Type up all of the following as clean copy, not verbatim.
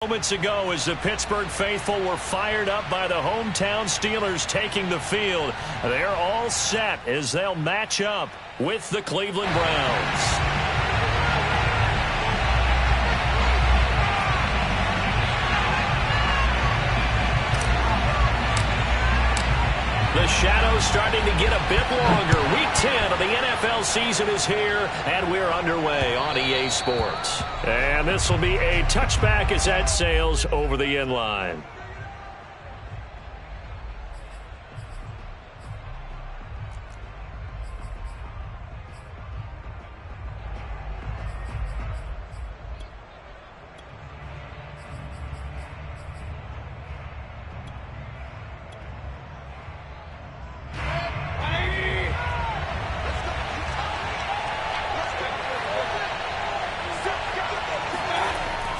Moments ago, as the Pittsburgh faithful were fired up by the hometown Steelers taking the field. They're all set as they'll match up with the Cleveland Browns. The shadow's starting to get a bit longer. Week 10 of the NFL season is here, and we're underway on EA Sports. And this will be a touchback as that sails over the end line.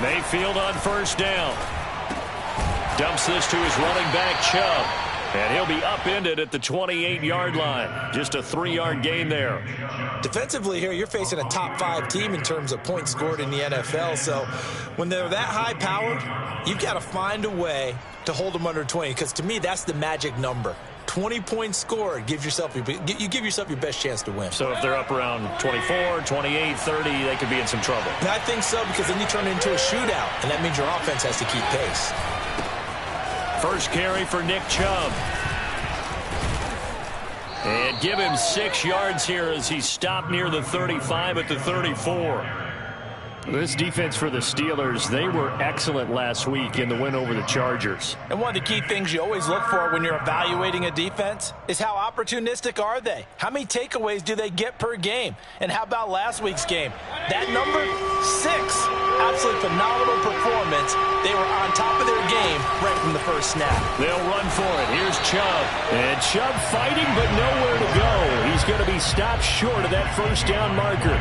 Mayfield on first down. Dumps this to his running back, Chubb. And he'll be upended at the 28-yard line. Just a 3-yard gain there. Defensively here, you're facing a top-5 team in terms of points scored in the NFL. So when they're that high-powered, you've got to find a way to hold them under 20. Because to me, that's the magic number. 20 points scored, you give yourself your best chance to win. So if they're up around 24, 28, 30, they could be in some trouble. And I think so, because then you turn it into a shootout, and that means your offense has to keep pace. First carry for Nick Chubb. And give him 6 yards here as he stopped near the 35 at the 34. This defense for the Steelers, they were excellent last week in the win over the Chargers. And one of the key things you always look for when you're evaluating a defense is how opportunistic are they? How many takeaways do they get per game? And how about last week's game? That number 6, absolutely phenomenal performance. They were on top of their game right from the first snap. They'll run for it. Here's Chubb. And Chubb fighting, but nowhere to go. He's going to be stopped short of that first down marker.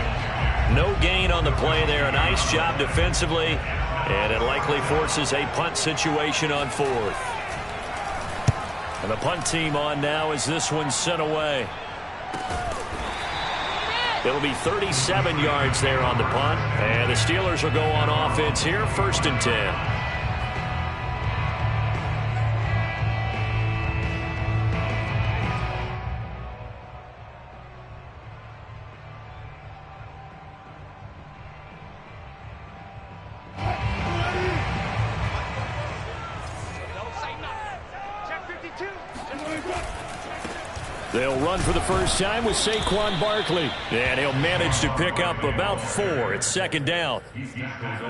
No gain on the play there. A nice job defensively, and it likely forces a punt situation on 4th. And the punt team on now as this one's sent away. It'll be 37 yards there on the punt, and the Steelers will go on offense here, 1st and 10. They'll run for the first time with Saquon Barkley. And he'll manage to pick up about 4. It's 2nd down.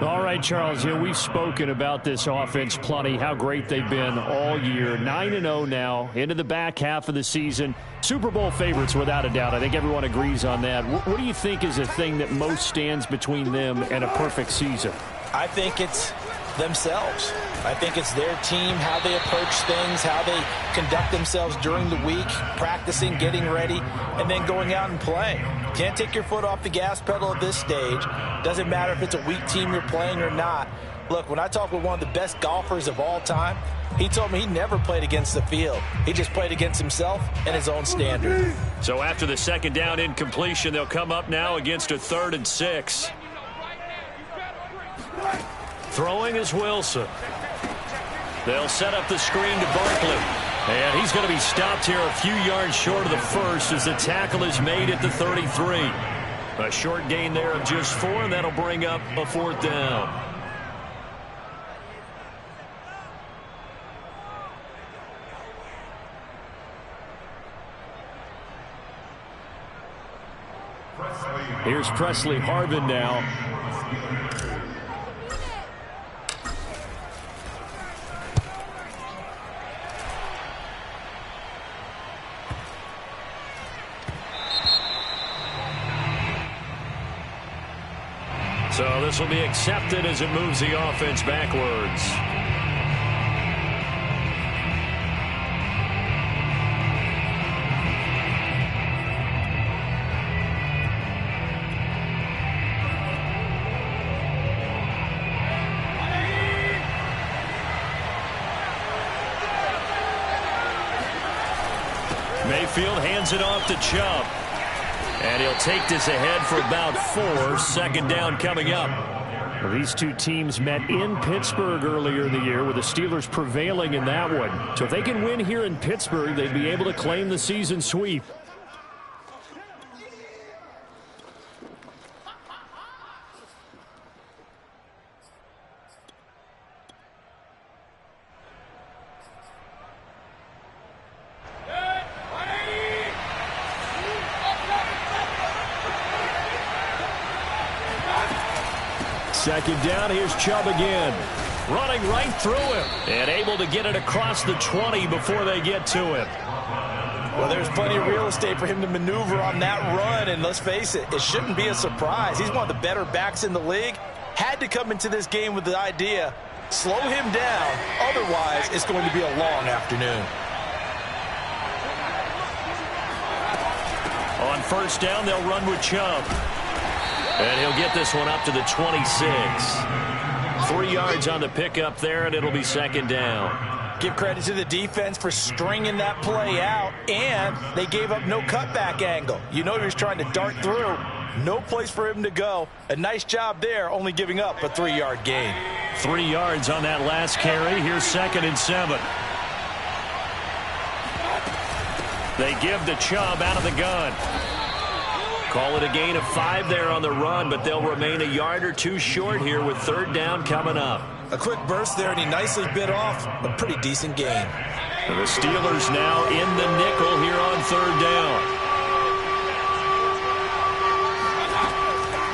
All right, Charles, we've spoken about this offense plenty, how great they've been all year. 9-0 now, into the back half of the season. Super Bowl favorites, without a doubt. I think everyone agrees on that. What do you think is the thing that most stands between them and a perfect season? I think it's themselves. I think it's their team, how they approach things, how they conduct themselves during the week, practicing, getting ready, and then going out and playing. Can't take your foot off the gas pedal at this stage. Doesn't matter if it's a weak team you're playing or not. Look, when I talk with one of the best golfers of all time, he told me he never played against the field. He just played against himself and his own standard. So after the 2nd down incompletion, they'll come up now against a 3rd and 6. Throwing is Wilson. They'll set up the screen to Barkley. And he's going to be stopped here a few yards short of the first as the tackle is made at the 33. A short gain there of just 4, and that'll bring up a 4th down. Here's Presley Harvin now. So this will be accepted as it moves the offense backwards. Mayfield hands it off to Chubb. And he'll take this ahead for about 4. 2nd down coming up. Well, these two teams met in Pittsburgh earlier in the year with the Steelers prevailing in that one. So if they can win here in Pittsburgh, they'd be able to claim the season sweep. Second down, here's Chubb again. Running right through him. And able to get it across the 20 before they get to him. Well, there's plenty of real estate for him to maneuver on that run. And let's face it, it shouldn't be a surprise. He's one of the better backs in the league. Had to come into this game with the idea, slow him down. Otherwise, it's going to be a long afternoon. On first down, they'll run with Chubb. And he'll get this one up to the 26. 3 yards on the pickup there, and it'll be second down. Give credit to the defense for stringing that play out, and they gave up no cutback angle. You know he was trying to dart through. No place for him to go. A nice job there, only giving up a 3-yard gain. 3 yards on that last carry. Here's 2nd and 7. They give to Chubb out of the gun. Call it a gain of 5 there on the run, but they'll remain a yard or two short here with third down coming up. A quick burst there, and he nicely bit off a pretty decent gain. And the Steelers now in the nickel here on third down.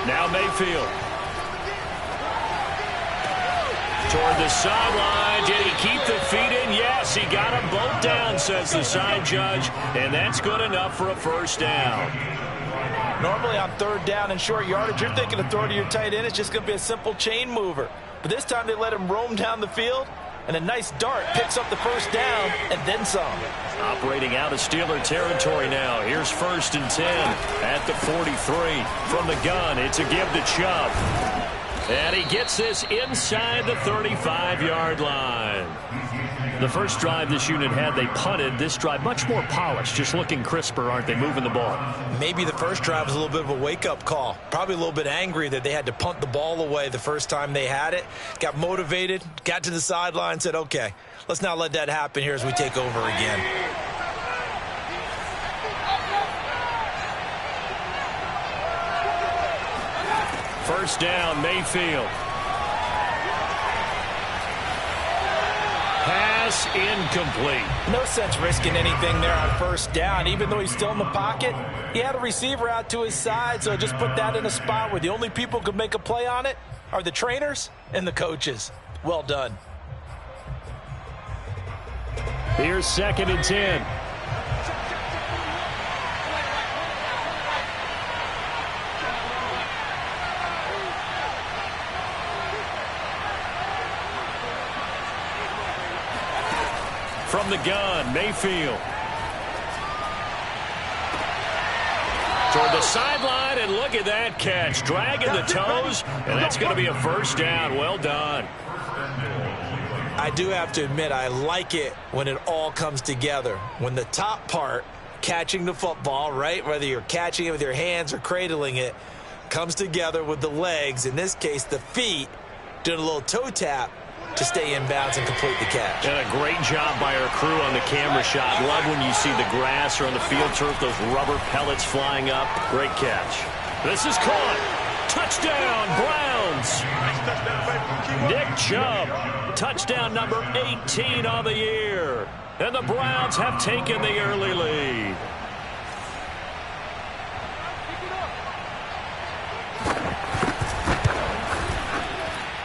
Now Mayfield. Toward the sideline. Did he keep the feet in? Yes, he got them both down, says the side judge, and that's good enough for a first down. Normally on third down and short yardage, you're thinking of throwing to your tight end. It's just going to be a simple chain mover. But this time they let him roam down the field, and a nice dart picks up the first down and then some. Operating out of Steeler territory now. Here's 1st and 10 at the 43. From the gun, it's a give to Chubb. And he gets this inside the 35-yard line. The first drive this unit had, they punted. This drive, much more polished, just looking crisper, aren't they, moving the ball? Maybe the first drive was a little bit of a wake-up call. Probably a little bit angry that they had to punt the ball away the first time they had it. Got motivated, got to the sideline, said, okay, let's not let that happen here as we take over again. First down, Mayfield. Pass incomplete. No sense risking anything there on first down. Even though he's still in the pocket, he had a receiver out to his side, so just put that in a spot where the only people who could make a play on it are the trainers and the coaches. Well done. Here's 2nd and 10. From the gun, Mayfield. Toward the sideline, and look at that catch. Dragging the toes, and that's going to be a first down. Well done. I do have to admit, I like it when it all comes together. When the top part, catching the football, right, whether you're catching it with your hands or cradling it, comes together with the legs, in this case the feet, doing a little toe tap to stay in bounds and complete the catch. And a great job by our crew on the camera shot. Love when you see the grass or on the field turf, those rubber pellets flying up. Great catch. This is caught. Touchdown, Browns. Nick Chubb, touchdown number 18 on the year. And the Browns have taken the early lead.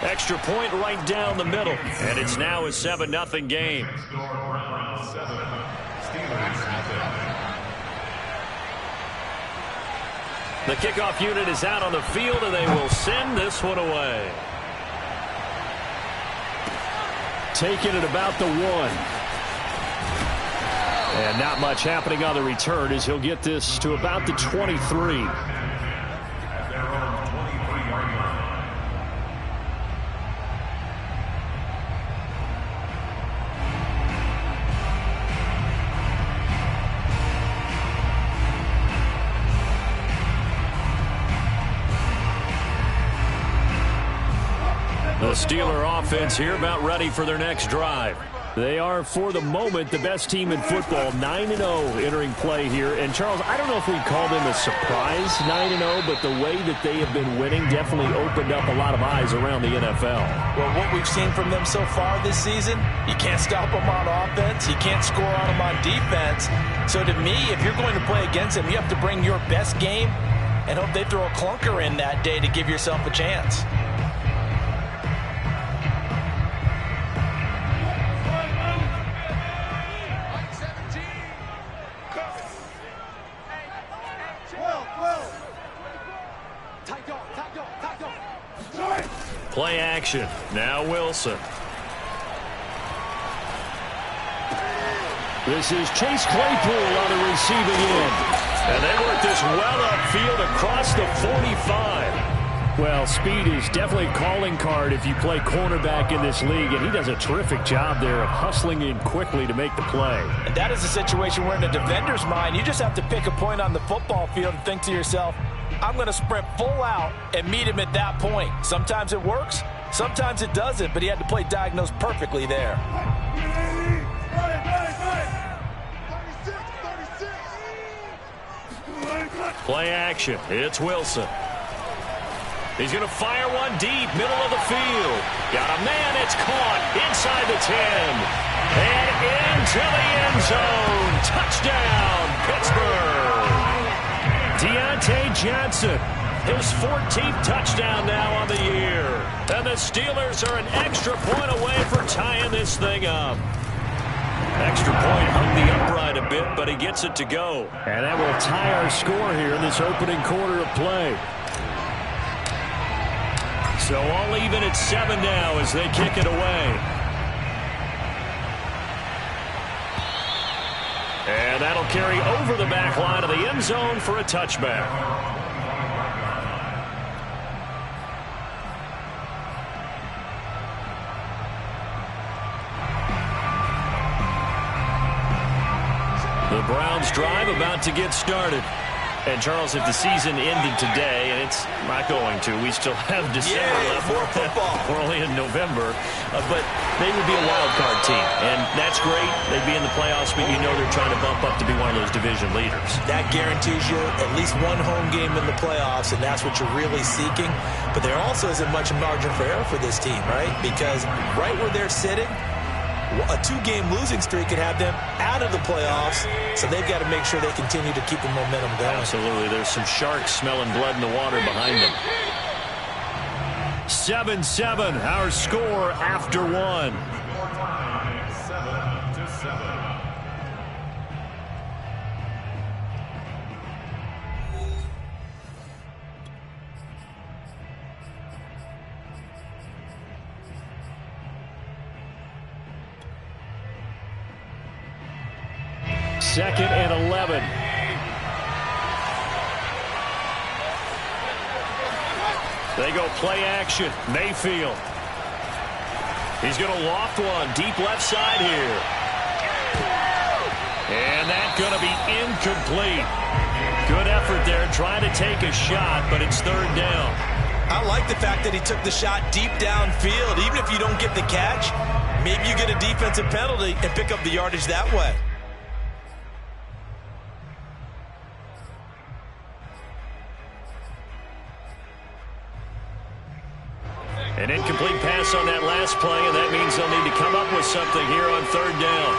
Extra point right down the middle. And it's now a 7-0 game. The kickoff unit is out on the field, and they will send this one away. Taking it about the 1. And not much happening on the return as he'll get this to about the 23. Steeler offense here about ready for their next drive. They are, for the moment, the best team in football, 9-0 entering play here. And, Charles, I don't know if we'd call them a surprise 9-0, but the way that they have been winning definitely opened up a lot of eyes around the NFL. Well, what we've seen from them so far this season, you can't stop them on offense. You can't score on them on defense. So, to me, if you're going to play against them, you have to bring your best game and hope they throw a clunker in that day to give yourself a chance. Play action. Now Wilson. This is Chase Claypool on the receiving end. And they work this well upfield across the 45. Well, speed is definitely a calling card if you play cornerback in this league, and he does a terrific job there of hustling in quickly to make the play. And that is a situation where in a defender's mind, you just have to pick a point on the football field and think to yourself, I'm going to sprint full out and meet him at that point. Sometimes it works, sometimes it doesn't, but he had to play diagnosed perfectly there. Play action. It's Wilson. He's going to fire one deep, middle of the field. Got a man, it's caught inside the 10. And into the end zone. Touchdown, Pittsburgh. Deontay Johnson, his 14th touchdown now on the year. And the Steelers are an extra point away from tying this thing up. Extra point hung the upright a bit, but he gets it to go. And that will tie our score here in this opening quarter of play. So all even at 7 now as they kick it away. And that'll carry over the back line of the end zone for a touchback. The Browns drive about to get started. And, Charles, if the season ended today, and it's not going to, we still have December left. More football. We're only in November. But they would be a wild card team. And that's great. They'd be in the playoffs, but you know they're trying to bump up to be one of those division leaders. That guarantees you at least one home game in the playoffs, and that's what you're really seeking. But there also isn't much margin for error for this team, right? Because right where they're sitting, a 2-game losing streak could have them out of the playoffs, so they've got to make sure they continue to keep the momentum going. Absolutely. There's some sharks smelling blood in the water behind them. 7-7, our score after 1. 7-7. Second and 11. They go play action. Mayfield. He's going to loft one deep left side here. And that's going to be incomplete. Good effort there trying to take a shot, but it's third down. I like the fact that he took the shot deep downfield. Even if you don't get the catch, maybe you get a defensive penalty and pick up the yardage that way. An incomplete pass on that last play, and that means they'll need to come up with something here on third down.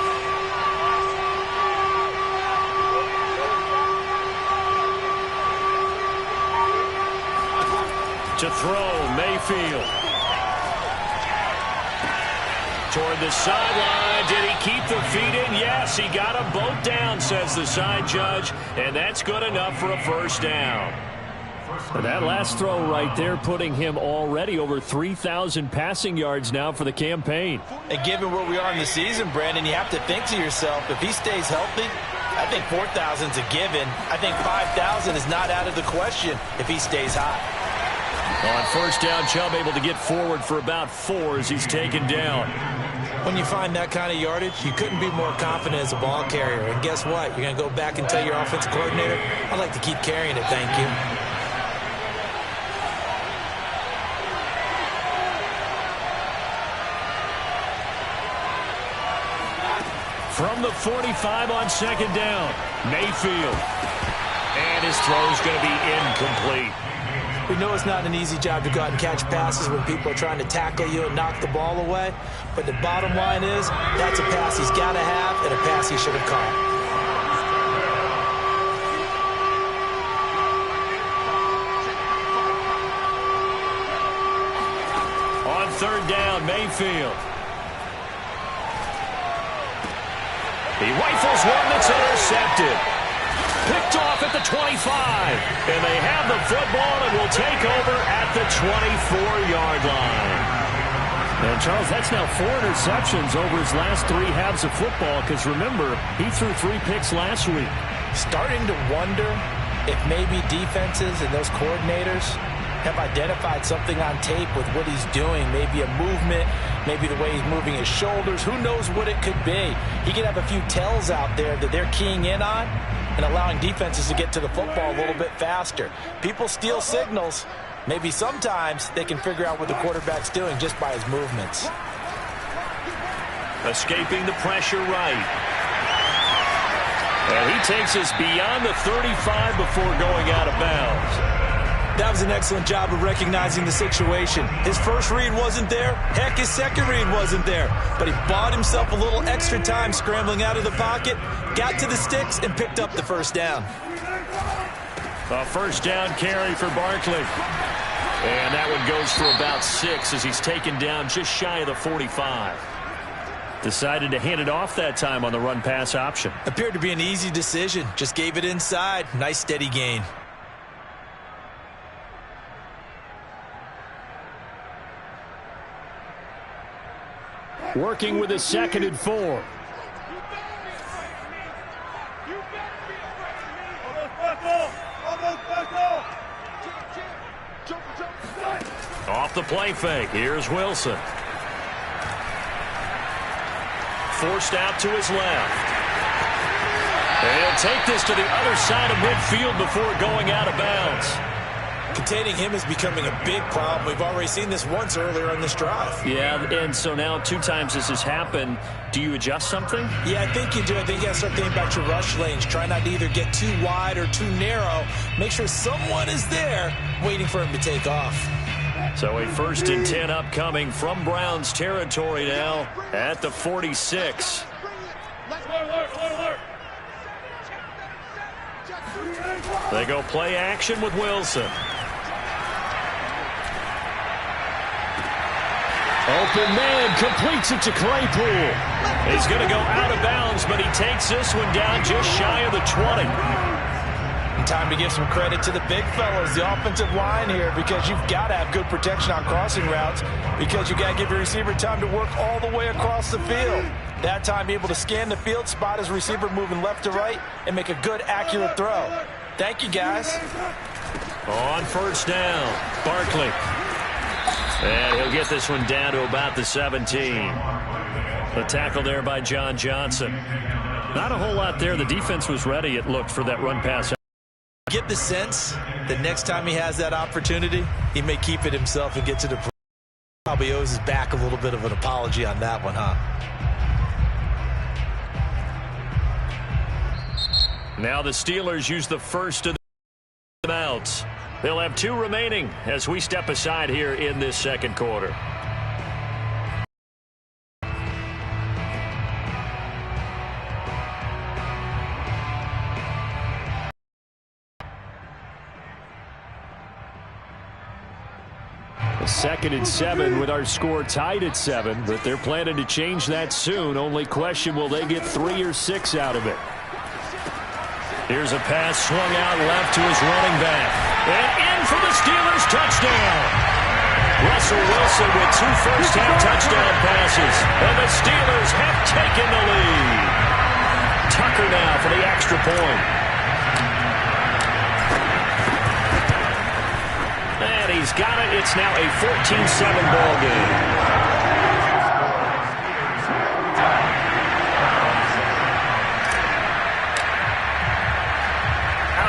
To throw, Mayfield. Toward the sideline. Did he keep the feet in? Yes, he got them both down, says the side judge, and that's good enough for a first down. And that last throw right there putting him already over 3,000 passing yards now for the campaign. And given where we are in the season, Brandon, you have to think to yourself, if he stays healthy, I think 4,000 is a given. I think 5,000 is not out of the question if he stays hot. On first down, Chubb able to get forward for about 4 as he's taken down. When you find that kind of yardage, you couldn't be more confident as a ball carrier. And guess what? You're going to go back and tell your offensive coordinator, I'd like to keep carrying it, thank you. From the 45 on second down, Mayfield. And his throw is going to be incomplete. We know it's not an easy job to go out and catch passes when people are trying to tackle you and knock the ball away. But the bottom line is, that's a pass he's got to have and a pass he should have caught. On third down, Mayfield. He rifles one that's intercepted. Picked off at the 25. And they have the football and will take over at the 24-yard line. And, Charles, that's now 4 interceptions over his last 3 halves of football because, remember, he threw 3 picks last week. Starting to wonder if maybe defenses and those coordinators have identified something on tape with what he's doing. Maybe a movement, maybe the way he's moving his shoulders. Who knows what it could be? He could have a few tells out there that they're keying in on and allowing defenses to get to the football a little bit faster. People steal signals. Maybe sometimes they can figure out what the quarterback's doing just by his movements. Escaping the pressure right. And he takes us beyond the 35 before going out of bounds. That was an excellent job of recognizing the situation. His first read wasn't there. Heck, his second read wasn't there. But he bought himself a little extra time scrambling out of the pocket, got to the sticks, and picked up the first down. A first down carry for Barkley. And that one goes for about 6 as he's taken down just shy of the 45. Decided to hand it off that time on the run-pass option. Appeared to be an easy decision. Just gave it inside. Nice steady gain. Working with a 2nd and 4. Off the play fake. Here's Wilson. Forced out to his left. And he'll take this to the other side of midfield before going out of bounds. Containing him is becoming a big problem. We've already seen this once earlier on this drive. Yeah, and so now 2 times this has happened. Do you adjust something? Yeah, I think you do. I think you got to start thinking about your rush lanes. Try not to either get too wide or too narrow. Make sure someone is there waiting for him to take off. So a 1st and 10 upcoming from Browns territory now at the 46. They go play action with Wilson. Open man completes it to Claypool. He's going to go out of bounds, but he takes this one down just shy of the 20. And time to give some credit to the big fellas, the offensive line here, because you've got to have good protection on crossing routes because you got to give your receiver time to work all the way across the field. That time, be able to scan the field, spot his receiver moving left to right, and make a good, accurate throw. Thank you, guys. On first down, Barkley. And he'll get this one down to about the 17. The tackle there by John Johnson. Not a whole lot there. The defense was ready, it looked, for that run pass. Get the sense that next time he has that opportunity, he may keep it himself and get to the probably owes his back a little bit of an apology on that one, huh? Now the Steelers use the first of the timeouts. They'll have 2 remaining as we step aside here in this second quarter. A 2nd and 7 with our score tied at 7, but they're planning to change that soon. Only question, will they get 3 or 6 out of it? Here's a pass swung out left to his running back. And in for the Steelers touchdown. Russell Wilson with 2 first-half touchdown passes. And the Steelers have taken the lead. Tucker now for the extra point. And he's got it. It's now a 14-7 ball game.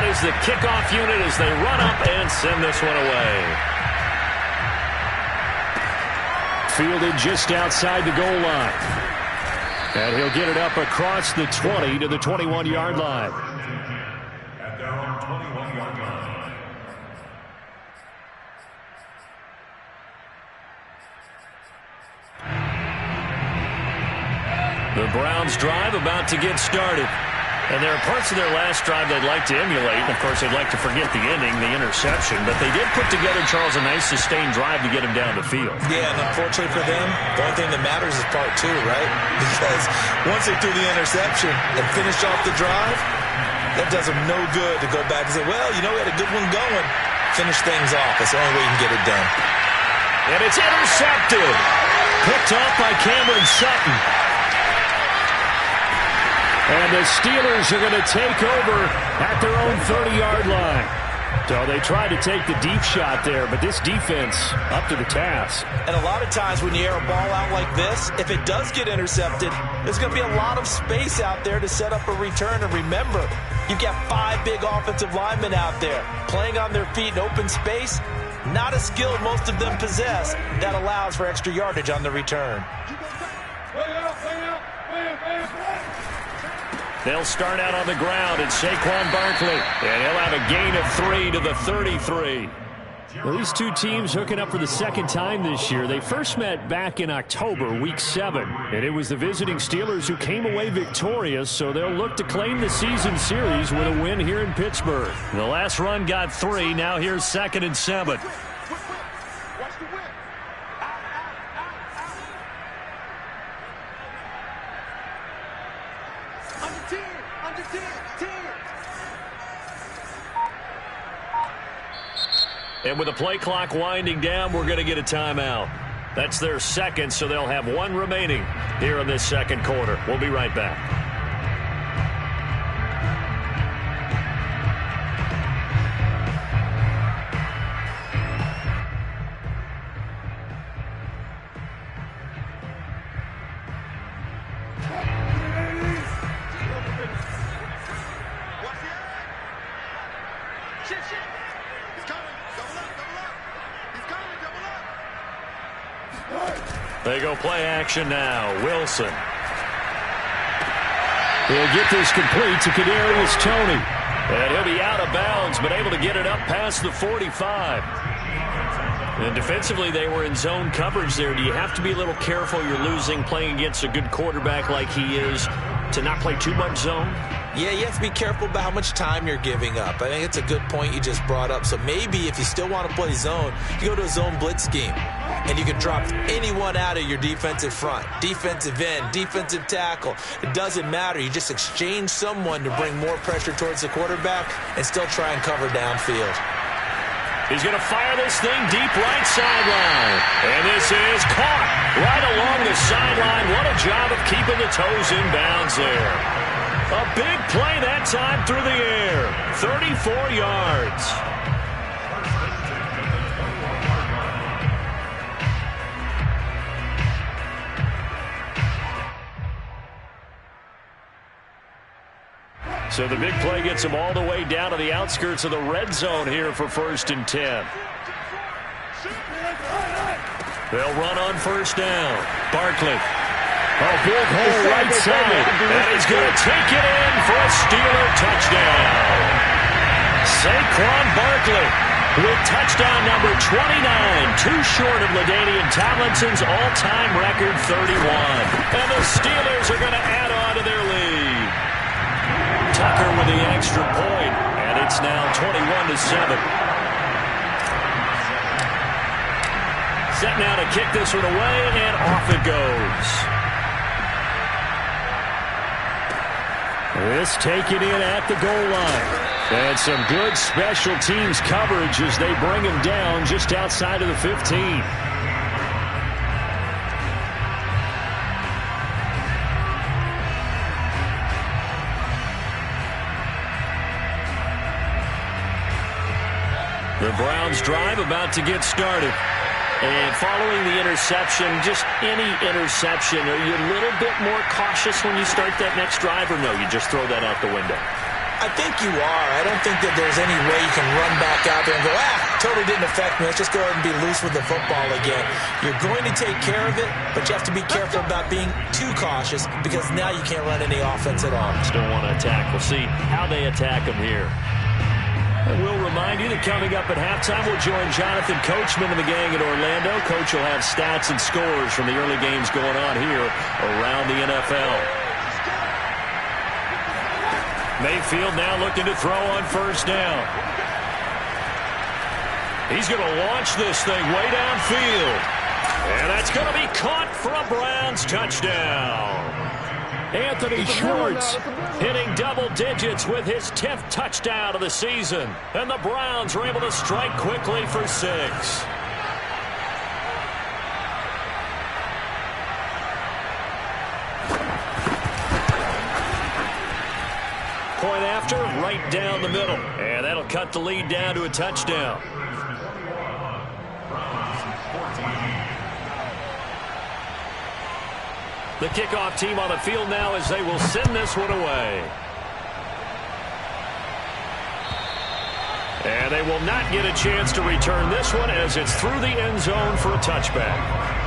Is the kickoff unit as they run up and send this one away. Fielded just outside the goal line. And he'll get it up across the 20 to the 21-yard line. At their own 21-yard line. The Browns drive about to get started. And there are parts of their last drive they'd like to emulate. Of course, they'd like to forget the ending, the interception. But they did put together, Charles, a nice sustained drive to get him down the field. Yeah, and unfortunately for them, the only thing that matters is part two, right? Because once they threw the interception and finished off the drive, that does them no good to go back and say, well, you know, we had a good one going. Finish things off. That's the only way you can get it done. And it's intercepted. Picked off by Cameron Sutton. And the Steelers are going to take over at their own 30-yard line. So they tried to take the deep shot there, but this defense up to the task. And a lot of times when you air a ball out like this, if it does get intercepted, there's going to be a lot of space out there to set up a return. And remember, you've got 5 big offensive linemen out there playing on their feet in open space. Not a skill most of them possess that allows for extra yardage on the return. They'll start out on the ground, and Saquon Barkley. And he'll have a gain of 3 to the 33. Well, these two teams hooking up for the second time this year. They first met back in October, Week 7. And it was the visiting Steelers who came away victorious, so they'll look to claim the season series with a win here in Pittsburgh. The last run got 3. Now here's 2nd and 7. And with the play clock winding down, we're going to get a timeout. That's their second, so they'll have 1 remaining here in this second quarter. We'll be right back. They go play action now. Wilson. He'll get this complete to Kadarius Toney. And he'll be out of bounds, but able to get it up past the 45. And defensively, they were in zone coverage there. Do you have to be a little careful? You're losing playing against a good quarterback like he is to not play too much zone? Yeah, you have to be careful about how much time you're giving up. I think it's a good point you just brought up. So maybe if you still want to play zone, you go to a zone blitz scheme. And you can drop anyone out of your defensive front. Defensive end, defensive tackle. It doesn't matter. You just exchange someone to bring more pressure towards the quarterback and still try and cover downfield. He's going to fire this thing deep right sideline. And this is caught right along the sideline. What a job of keeping the toes in bounds there. A big play that time through the air. 34 yards. So the big play gets him all the way down to the outskirts of the red zone here for 1st and 10. They'll run on 1st down. Barkley. Oh, big hole right side. And he's going to take it in for a Steeler touchdown. Saquon Barkley with touchdown number 29. Too short of LaDainian Tomlinson's all-time record 31. And the Steelers are going to add on to their lead. Tucker with the extra point, and it's now 21-7. Set now to kick this one away, and off it goes. This taken in at the goal line. And some good special teams coverage as they bring him down just outside of the 15. The Browns drive about to get started. And following the interception, just any interception, are you a little bit more cautious when you start that next drive, or no, you just throw that out the window? I think you are. I don't think that there's any way you can run back out there and go, totally didn't affect me. Let's just go ahead and be loose with the football again. You're going to take care of it, but you have to be careful about being too cautious because now you can't run any offense at all. Still want to attack. We'll see how they attack him here. And we'll remind you that coming up at halftime, we'll join Jonathan Coachman and the gang in Orlando. Coach will have stats and scores from the early games going on here around the NFL. Mayfield now looking to throw on first down. He's going to launch this thing way downfield. And that's going to be caught for a Browns touchdown. Anthony Schwartz hitting double digits with his 10th touchdown of the season. And the Browns are able to strike quickly for 6. Point after, right down the middle. And that'll cut the lead down to a touchdown. The kickoff team on the field now as they will send this one away. And they will not get a chance to return this one as it's through the end zone for a touchback.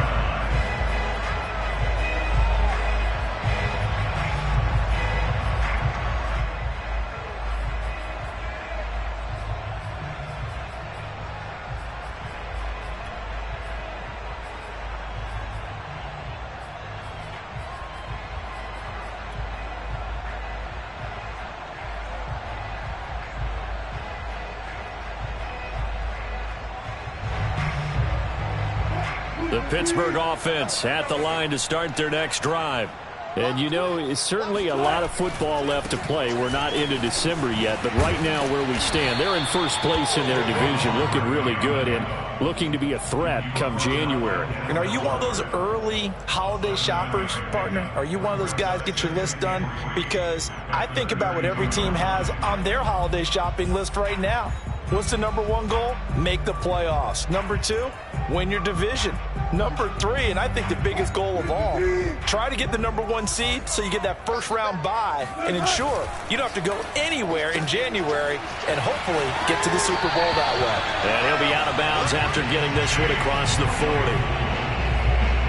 The Pittsburgh offense at the line to start their next drive. And, you know, it's certainly a lot of football left to play. We're not into December yet, but right now where we stand, they're in first place in their division, looking really good and looking to be a threat come January. And are you one of those early holiday shoppers, partner? Are you one of those guys get your list done? Because I think about what every team has on their holiday shopping list right now. What's the number 1 goal? Make the playoffs. Number 2, win your division. Number 3, and I think the biggest goal of all, try to get the number 1 seed so you get that first round bye and ensure you don't have to go anywhere in January and hopefully get to the Super Bowl that way. And he'll be out of bounds after getting this one across the 40.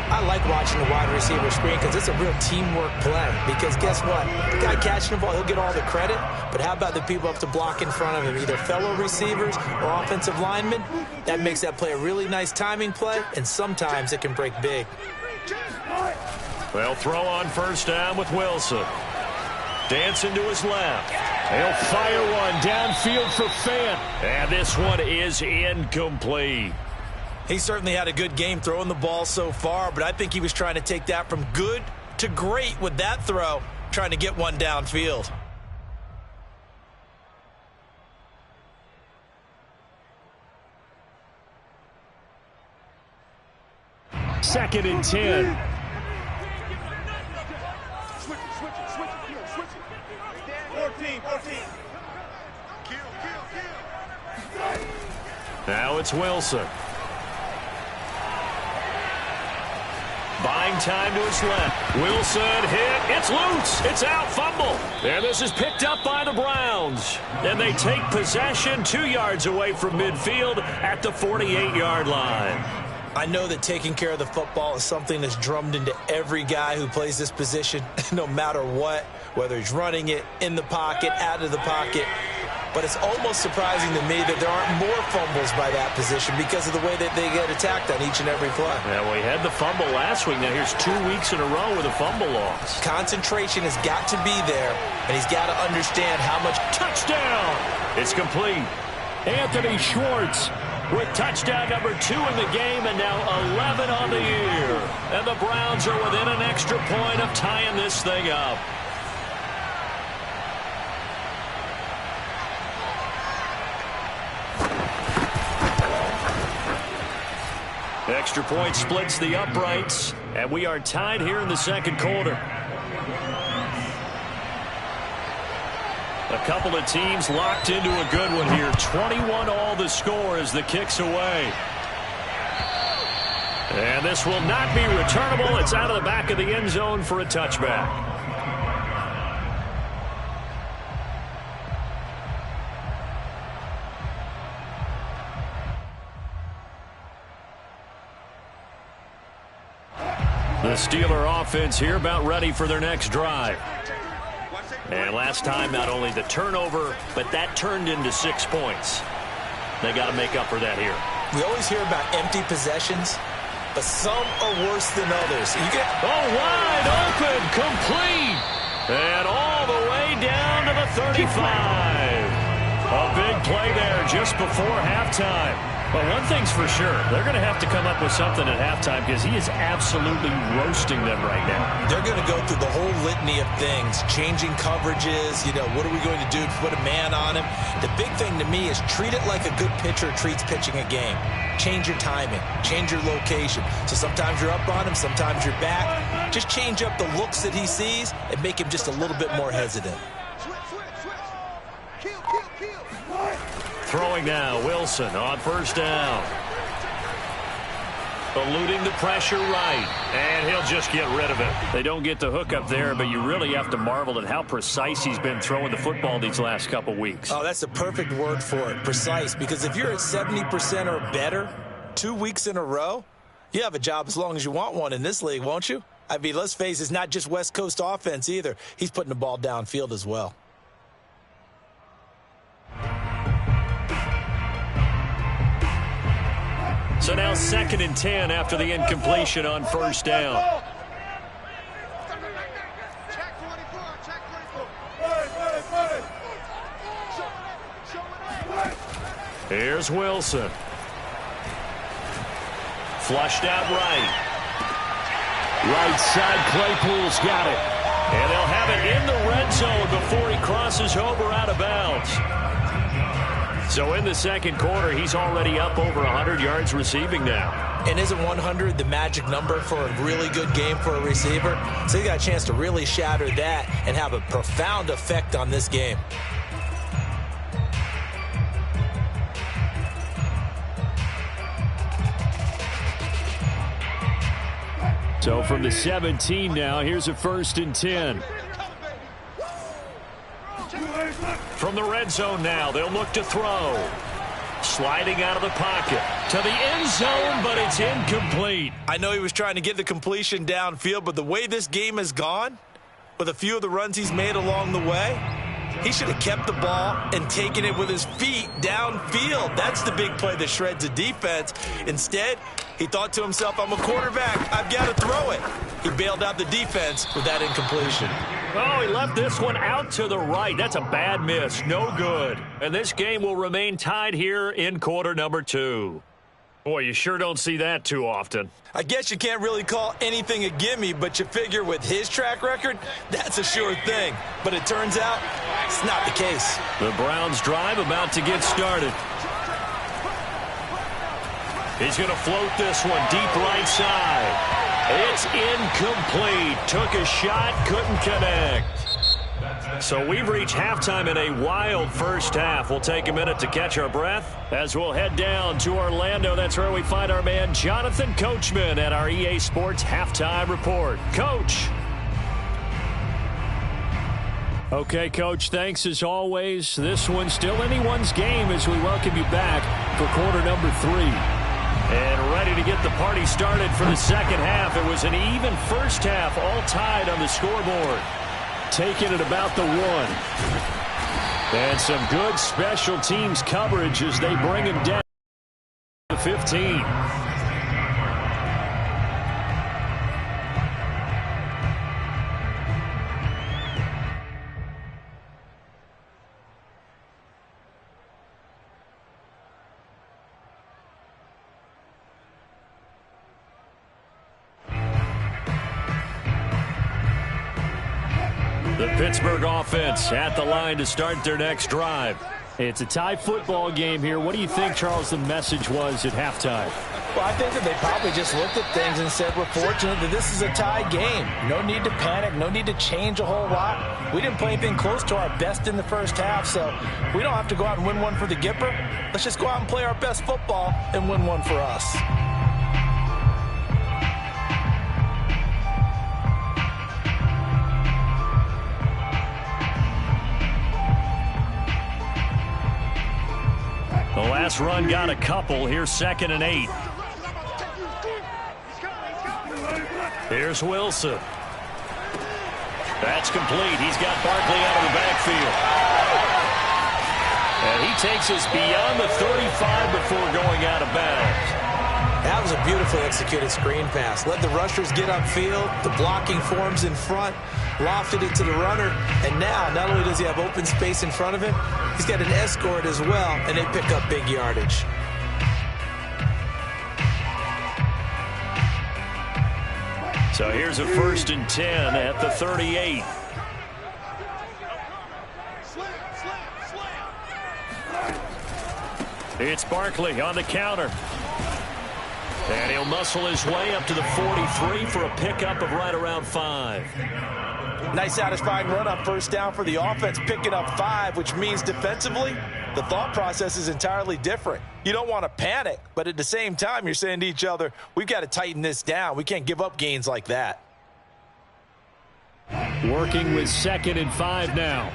I like watching the wide receiver screen because it's a real teamwork play. Because guess what? The guy catching the ball, he'll get all the credit. But how about the people up to block in front of him, either fellow receivers or offensive linemen? That makes that play a really nice timing play, and sometimes it can break big. They'll throw on first down with Wilson. Dancing to his left. He'll fire one downfield for Fant. And this one is incomplete. He certainly had a good game throwing the ball so far, but I think he was trying to take that from good to great with that throw, trying to get one downfield. Second and 10. Now it's Wilson. Buying time to his left. Wilson hit. It's loose. It's out. Fumble. And this is picked up by the Browns. And they take possession 2 yards away from midfield at the 48-yard line. I know that taking care of the football is something that's drummed into every guy who plays this position, no matter what, whether he's running it, in the pocket, out of the pocket. But it's almost surprising to me that there aren't more fumbles by that position because of the way that they get attacked on each and every play. Yeah, well, he had the fumble last week. Now here's 2 weeks in a row with a fumble loss. Concentration has got to be there, and he's got to understand how much. Touchdown! It's complete. Anthony Schwartz with touchdown number 2 in the game and now 11 on the year. And the Browns are within an extra point of tying this thing up. Extra point splits the uprights, and we are tied here in the second quarter. A couple of teams locked into a good one here. 21 all the score as the kick's away. And this will not be returnable. It's out of the back of the end zone for a touchback. The Steeler offense here about ready for their next drive. And last time, not only the turnover, but that turned into 6 points. They got to make up for that here. We always hear about empty possessions, but some are worse than others. Wide open, complete, and all the way down to the 35. A big play there just before halftime. But one thing's for sure, they're going to have to come up with something at halftime because he is absolutely roasting them right now. They're going to go through the whole litany of things, changing coverages, what are we going to do to put a man on him? The big thing to me is treat it like a good pitcher treats pitching a game. Change your timing, change your location. So sometimes you're up on him, sometimes you're back. Just change up the looks that he sees and make him just a little bit more hesitant. Throwing now, Wilson on first down. Eluding the pressure right, and he'll just get rid of it. They don't get the hook up there, but you really have to marvel at how precise he's been throwing the football these last couple weeks. Oh, that's the perfect word for it, precise, because if you're at 70% or better 2 weeks in a row, you have a job as long as you want one in this league, won't you? I mean, let's face it, it's not just West Coast offense either. He's putting the ball downfield as well. So now 2nd and 10 after the incompletion on first down. Here's Wilson. Flushed out right. Right side, Claypool's got it. And they'll have it in the red zone before he crosses over out of bounds. So in the second quarter, he's already up over 100 yards receiving now. And isn't 100 the magic number for a really good game for a receiver? So he got a chance to really shatter that and have a profound effect on this game. So from the 17 now, here's a 1st and 10. From the red zone now, they'll look to throw. Sliding out of the pocket to the end zone, but it's incomplete. I know he was trying to get the completion downfield, but the way this game has gone, with a few of the runs he's made along the way, he should have kept the ball and taken it with his feet downfield. That's the big play that shreds a defense. Instead, he thought to himself, I'm a quarterback, I've got to throw it. He bailed out the defense with that incompletion. Oh, he left this one out to the right. That's a bad miss. No good. And this game will remain tied here in quarter number 2. Boy, you sure don't see that too often. I guess you can't really call anything a gimme, but you figure with his track record, that's a sure thing. But it turns out it's not the case. The Browns drive about to get started. He's going to float this one deep right side. It's incomplete. Took a shot, couldn't connect. So we've reached halftime in a wild first half. We'll take a minute to catch our breath as we'll head down to Orlando. That's where we find our man Jonathan Coachman at our EA Sports Halftime Report. Coach. Okay, Coach, thanks as always. This one's still anyone's game as we welcome you back for quarter number 3. And ready to get the party started for the second half. It was an even first half, all tied on the scoreboard. Taking it about the 1. And some good special teams coverage as they bring him down to 15. The Pittsburgh offense at the line to start their next drive. It's a tie football game here. What do you think, Charles, the message was at halftime? Well, I think that they probably just looked at things and said, we're fortunate that this is a tie game. No need to panic. No need to change a whole lot. We didn't play anything close to our best in the first half, so we don't have to go out and win one for the Gipper. Let's just go out and play our best football and win one for us. The last run got a couple. Here's 2nd and 8. Here's Wilson. That's complete. He's got Barkley out of the backfield. And he takes us beyond the 35 before going out of bounds. That was a beautifully executed screen pass. Let the rushers get upfield. The blocking forms in front. Lofted it to the runner. And now, not only does he have open space in front of him, he's got an escort as well, and they pick up big yardage. So here's a 1st and 10 at the 38. It's Barkley on the counter. And he'll muscle his way up to the 43 for a pickup of right around 5. Nice satisfying run on 1st down for the offense, picking up 5, which means defensively, the thought process is entirely different. You don't want to panic, but at the same time, you're saying to each other, we've got to tighten this down. We can't give up gains like that. Working with 2nd and 5 now.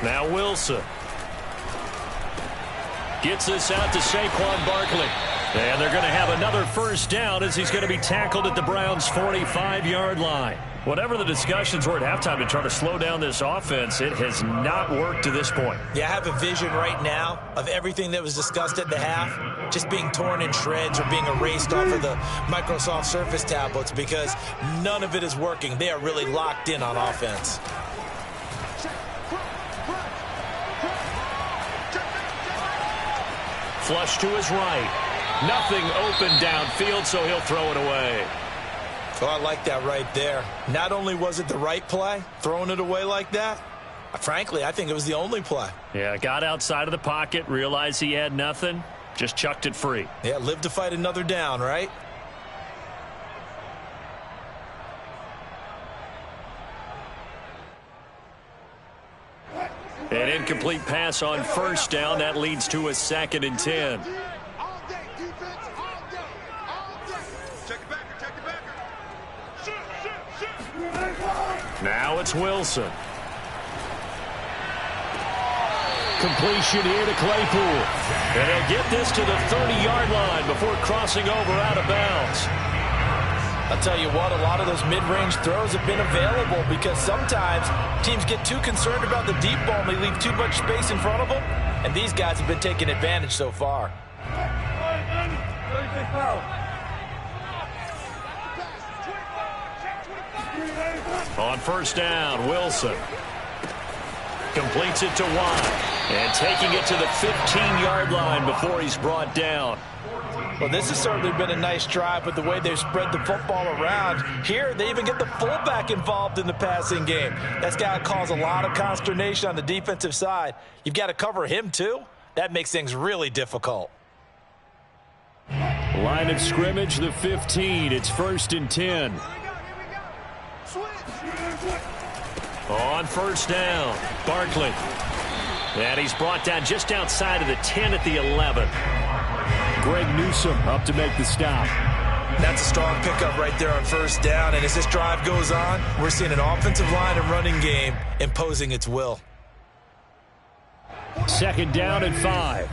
Now Wilson gets this out to Saquon Barkley. And they're going to have another 1st down as he's going to be tackled at the Browns' 45-yard line. Whatever the discussions were at halftime to try to slow down this offense, it has not worked to this point. Yeah, I have a vision right now of everything that was discussed at the half just being torn in shreds or being erased off of the Microsoft Surface tablets because none of it is working. They are really locked in on offense. Flush to his right. Nothing open downfield, so he'll throw it away. Oh, I like that right there. Not only was it the right play, throwing it away like that, frankly, I think it was the only play. Yeah, got outside of the pocket, realized he had nothing, just chucked it free. Yeah, live to fight another down, right? An incomplete pass on 1st down. That leads to a 2nd and 10. Now it's Wilson. Completion here to Claypool. And he'll get this to the 30-yard line before crossing over out of bounds. I'll tell you what, a lot of those mid-range throws have been available because sometimes teams get too concerned about the deep ball and they leave too much space in front of them. And these guys have been taking advantage so far. On 1st down, Wilson completes it to Watt. And taking it to the 15-yard line before he's brought down. Well, this has certainly been a nice drive with the way they've spread the football around. Here, they even get the fullback involved in the passing game. That's got to cause a lot of consternation on the defensive side. You've got to cover him, too. That makes things really difficult. Line of scrimmage, the 15. It's 1st and 10. On 1st down, Barkley. And he's brought down just outside of the 10 at the 11. Greg Newsome up to make the stop. That's a strong pickup right there on 1st down. And as this drive goes on, we're seeing an offensive line and running game imposing its will. 2nd down and 5.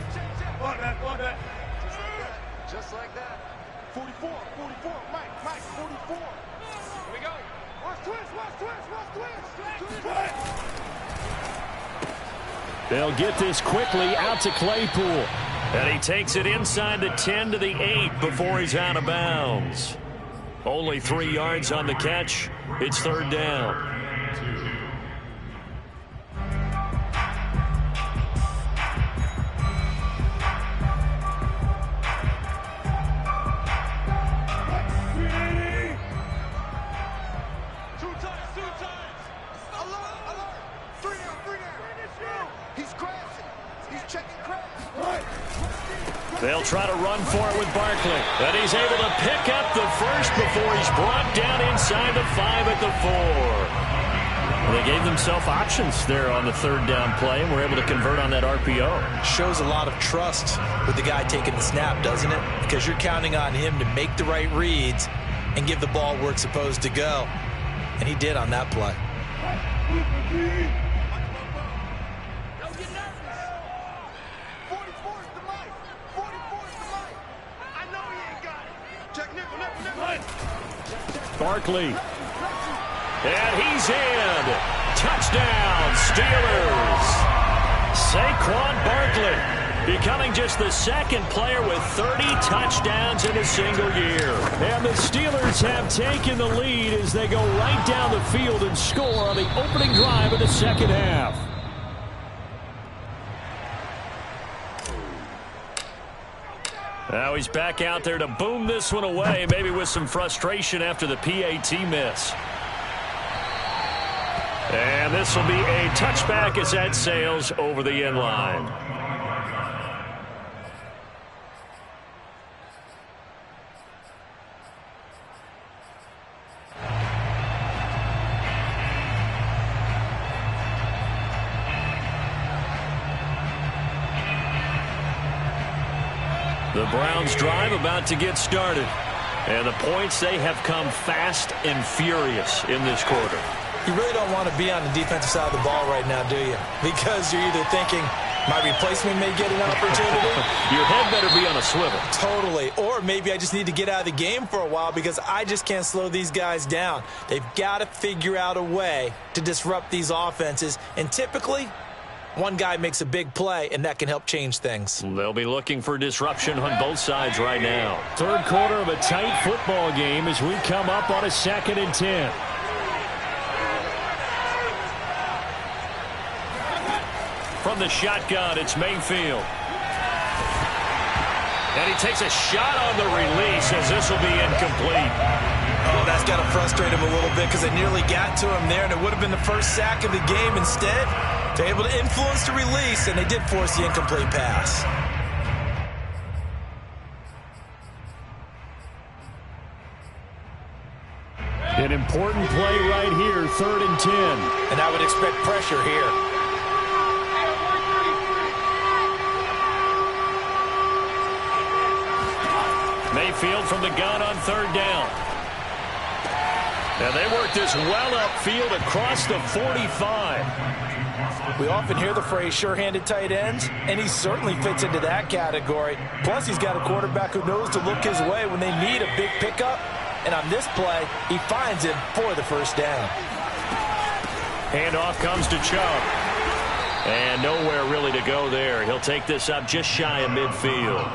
Just like that. 44, Mike, 44. Here we go. Watch twist. They'll get this quickly out to Claypool. And he takes it inside the 10 to the 8 before he's out of bounds. Only 3 yards on the catch. It's 3rd down. They'll try to run for it with Barkley. And he's able to pick up the first before he's brought down inside the 5 at the 4. Well, they gave themselves options there on the 3rd down play and were able to convert on that RPO. Shows a lot of trust with the guy taking the snap, doesn't it? Because you're counting on him to make the right reads and give the ball where it's supposed to go. And he did on that play. Barkley. And he's in. Touchdown, Steelers. Saquon Barkley becoming just the second player with 30 touchdowns in a single year. And the Steelers have taken the lead as they go right down the field and score on the opening drive of the second half. Now he's back out there to boom this one away, maybe with some frustration after the PAT miss. And this will be a touchback as that sails over the end line. The Browns drive about to get started. And the points, they have come fast and furious in this quarter. You really don't want to be on the defensive side of the ball right now, do you? Because you're either thinking, my replacement may get an opportunity. Your head better be on a swivel. Totally. Or maybe I just need to get out of the game for a while because I just can't slow these guys down. They've got to figure out a way to disrupt these offenses. And typically, one guy makes a big play, and that can help change things. They'll be looking for disruption on both sides right now. Third quarter of a tight football game as we come up on a 2nd and 10. From the shotgun, it's Mayfield. And he takes a shot on the release as this will be incomplete. Oh, that's got to frustrate him a little bit because they nearly got to him there, and it would have been the first sack of the game. Instead, they're able to influence the release, and they did force the incomplete pass. An important play right here, 3rd and 10. And I would expect pressure here. Mayfield from the gun on 3rd down. Now they work this well upfield across the 45. We often hear the phrase sure-handed tight ends, and he certainly fits into that category. Plus, he's got a quarterback who knows to look his way when they need a big pickup. And on this play, he finds him for the first down. Handoff comes to Chubb. And nowhere really to go there. He'll take this up just shy of midfield.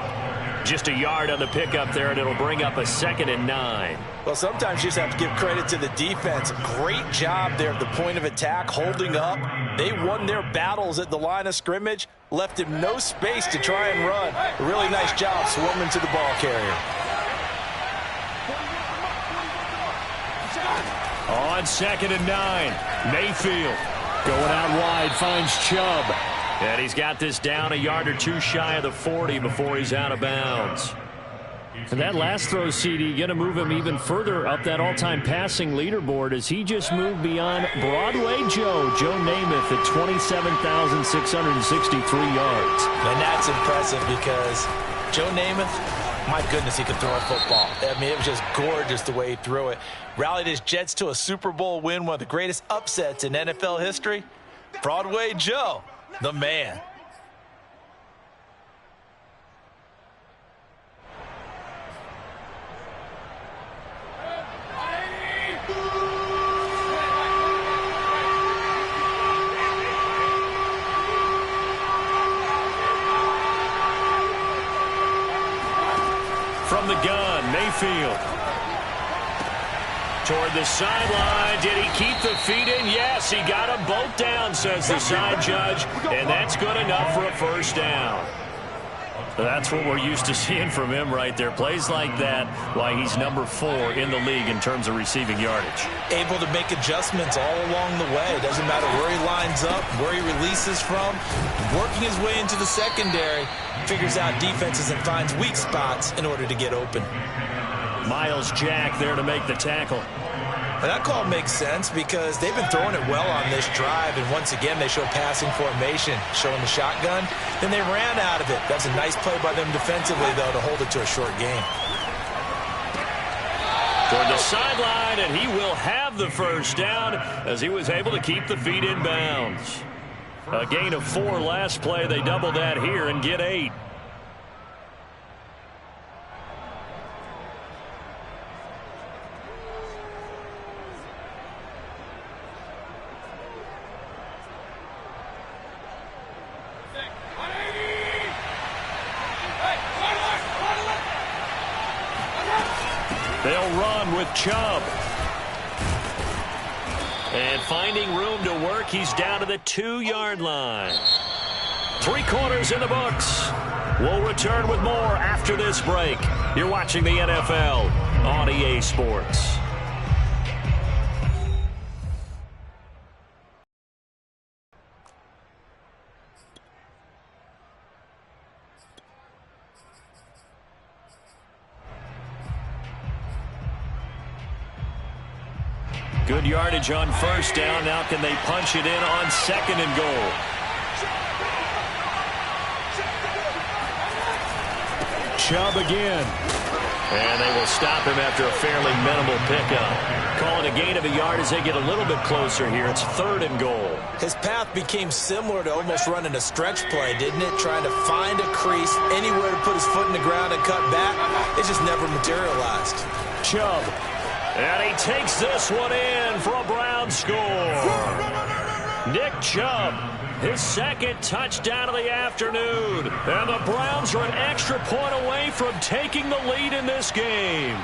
Just a yard on the pickup there, and it'll bring up a 2nd and 9. Well, sometimes you just have to give credit to the defense. Great job there at the point of attack, holding up. They won their battles at the line of scrimmage, left him no space to try and run. A really nice job swarming to the ball carrier. On 2nd and 9, Mayfield going out wide, finds Chubb. And he's got this down a yard or two shy of the 40 before he's out of bounds. And that last throw, CD, going to move him even further up that all-time passing leaderboard as he just moved beyond Broadway Joe Namath at 27,663 yards. And that's impressive because Joe Namath, my goodness, he could throw a football. I mean, it was just gorgeous the way he threw it. Rallied his Jets to a Super Bowl win, one of the greatest upsets in NFL history. Broadway Joe, the man. From the gun, Mayfield. Toward the sideline. Did he keep the feet in? Yes, he got them both down, says the side judge. And that's good enough for a first down. That's what we're used to seeing from him right there. Plays like that, why he's number 4 in the league in terms of receiving yardage. Able to make adjustments all along the way. Doesn't matter where he lines up, where he releases from. Working his way into the secondary. Figures out defenses and finds weak spots in order to get open. Miles Jack there to make the tackle. And that call makes sense because they've been throwing it well on this drive, and once again they show passing formation, showing the shotgun. Then they ran out of it. That's a nice play by them defensively, though, to hold it to a short game. Toward the sideline, and he will have the first down as he was able to keep the feet in bounds. A gain of 4 last play. They double that here and get 8. They'll run with Chubb. And finding room to work, he's down to the 2-yard line. 3 quarters in the books. We'll return with more after this break. You're watching the NFL on EA Sports. Good yardage on first down. Now can they punch it in on 2nd and goal? Chubb again. And they will stop him after a fairly minimal pickup. Calling a gain of a yard as they get a little bit closer here. It's 3rd and goal. His path became similar to almost running a stretch play, didn't it? Trying to find a crease, anywhere to put his foot in the ground and cut back. It just never materialized. Chubb. And he takes this one in for a Brown score. Nick Chubb, his 2nd touchdown of the afternoon. And the Browns are an extra point away from taking the lead in this game.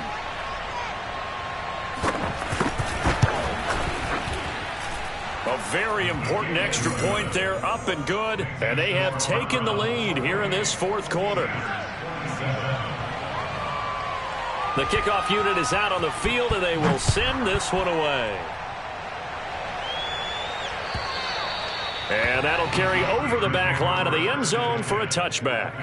A very important extra point there, up and good. And they have taken the lead here in this 4th quarter. The kickoff unit is out on the field, and they will send this one away. And that'll carry over the back line of the end zone for a touchback.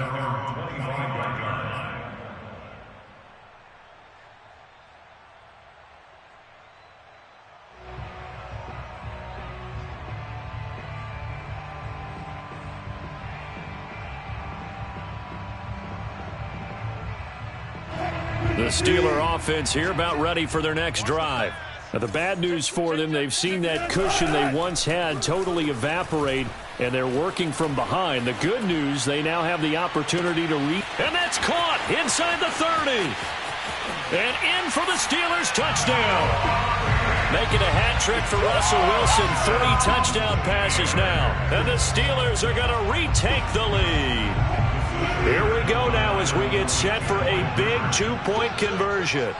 The Steeler offense here about ready for their next drive. Now, the bad news for them, they've seen that cushion they once had totally evaporate, and they're working from behind. The good news, they now have the opportunity to reach. And that's caught inside the 30. And in for the Steelers touchdown. Making a hat trick for Russell Wilson. 3 touchdown passes now. And the Steelers are going to retake the lead. Here we go now as we get set for a big 2-point conversion.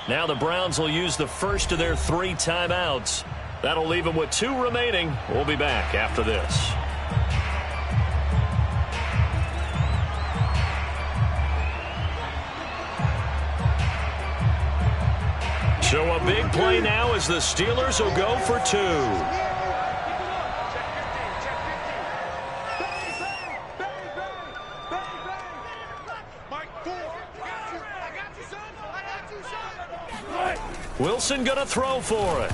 Now the Browns will use the first of their 3 timeouts. That'll leave them with 2 remaining. We'll be back after this. So a big play now as the Steelers will go for 2. Wilson going to throw for it.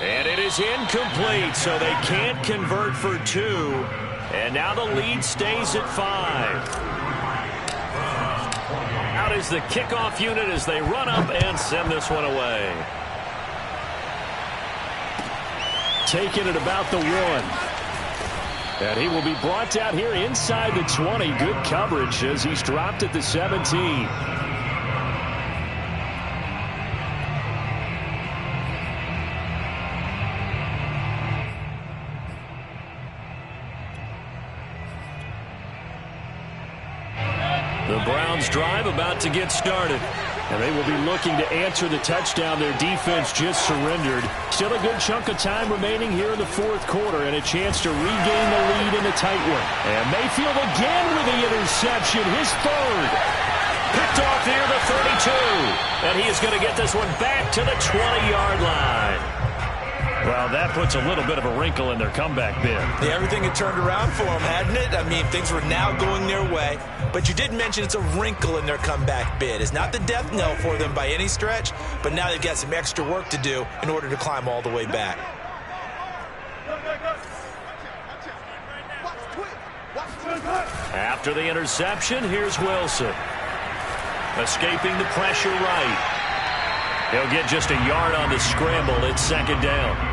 And it is incomplete, so they can't convert for 2. And now the lead stays at 5. Out is the kickoff unit as they run up and send this one away. Taking it about the 1. And he will be brought down here inside the 20. Good coverage as he's dropped at the 17. The Browns drive about to get started. And they will be looking to answer the touchdown their defense just surrendered. Still a good chunk of time remaining here in the 4th quarter and a chance to regain the lead in a tight one. And Mayfield again with the interception, his 3rd. Picked off near the 32. And he is going to get this one back to the 20-yard line. Well, that puts a little bit of a wrinkle in their comeback bid. Yeah, everything had turned around for them, hadn't it? I mean, things were now going their way. But you did mention it's a wrinkle in their comeback bid. It's not the death knell for them by any stretch, but now they've got some extra work to do in order to climb all the way back. After the interception, here's Wilson. Escaping the pressure right. He'll get just a yard on the scramble. It's 2nd down.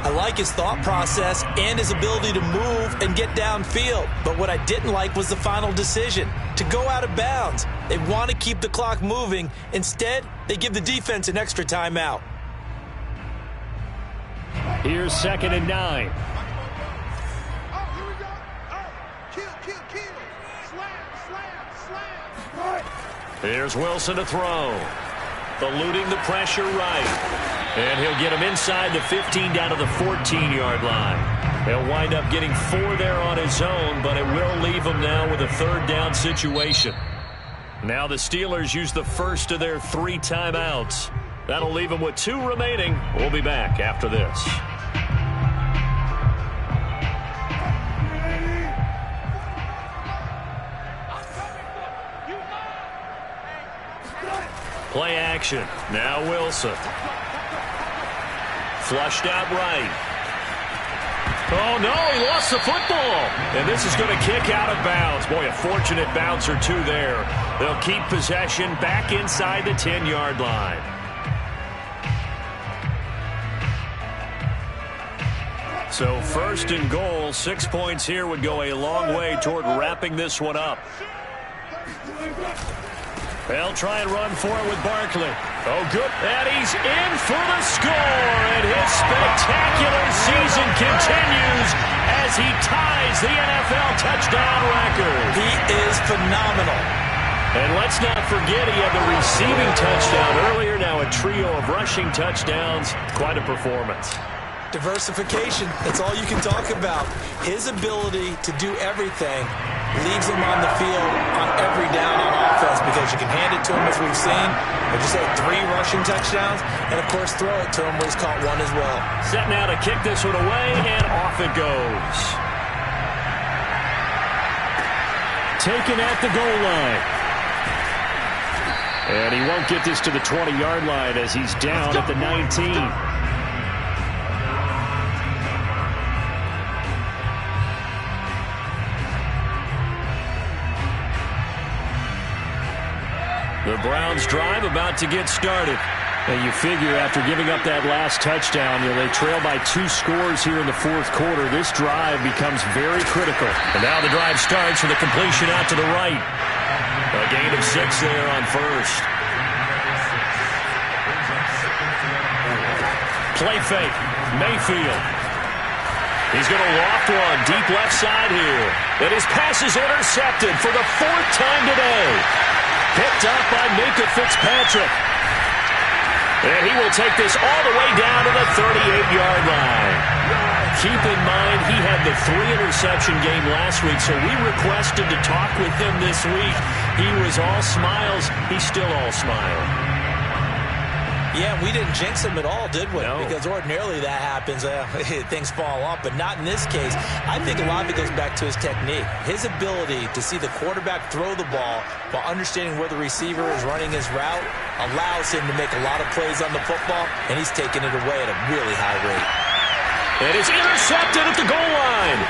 I like his thought process and his ability to move and get downfield. But what I didn't like was the final decision, to go out of bounds. They want to keep the clock moving. Instead, they give the defense an extra timeout. Here's 2nd and 9. Oh, here we go. Oh, kill. Here's Wilson to throw. Eluding the pressure right. And he'll get him inside the 15 down to the 14-yard line. He'll wind up getting 4 there on his own, but it will leave him now with a 3rd down situation. Now the Steelers use the first of their 3 timeouts. That'll leave them with 2 remaining. We'll be back after this. Play action. Now Wilson. Flushed out right. Oh, no, he lost the football. And this is going to kick out of bounds. Boy, a fortunate bounce or 2 there. They'll keep possession back inside the 10-yard line. So 1st and goal, 6 points here would go a long way toward wrapping this one up. They'll try and run for it with Barkley. Oh, good. And he's in for the score. And his spectacular season continues as he ties the NFL touchdown record. He is phenomenal. And let's not forget he had the receiving touchdown earlier. Now a trio of rushing touchdowns. Quite a performance. Diversification, that's all you can talk about. His ability to do everything leaves him on the field on every down on offense because you can hand it to him, as we've seen. Like you said, 3 rushing touchdowns, and of course throw it to him where he's caught 1 as well. Set now to kick this one away, and off it goes. Taken at the goal line. And he won't get this to the 20-yard line as he's down at the 19. The Browns drive about to get started. And you figure after giving up that last touchdown, they trail by 2 scores here in the 4th quarter. This drive becomes very critical. And now the drive starts with a completion out to the right. A gain of 6 there on 1st. Play fake. Mayfield. He's going to loft one deep left side here. And his pass is intercepted for the 4th time today. Picked up by Minka Fitzpatrick. And he will take this all the way down to the 38-yard line. Keep in mind, he had the 3-interception game last week, so we requested to talk with him this week. He was all smiles. He's still all smile. Yeah, we didn't jinx him at all, did we? No. Because ordinarily that happens. Things fall off, but not in this case. I think a lot of it goes back to his technique. His ability to see the quarterback throw the ball while understanding where the receiver is running his route allows him to make a lot of plays on the football, and he's taking it away at a really high rate. And it's intercepted at the goal line.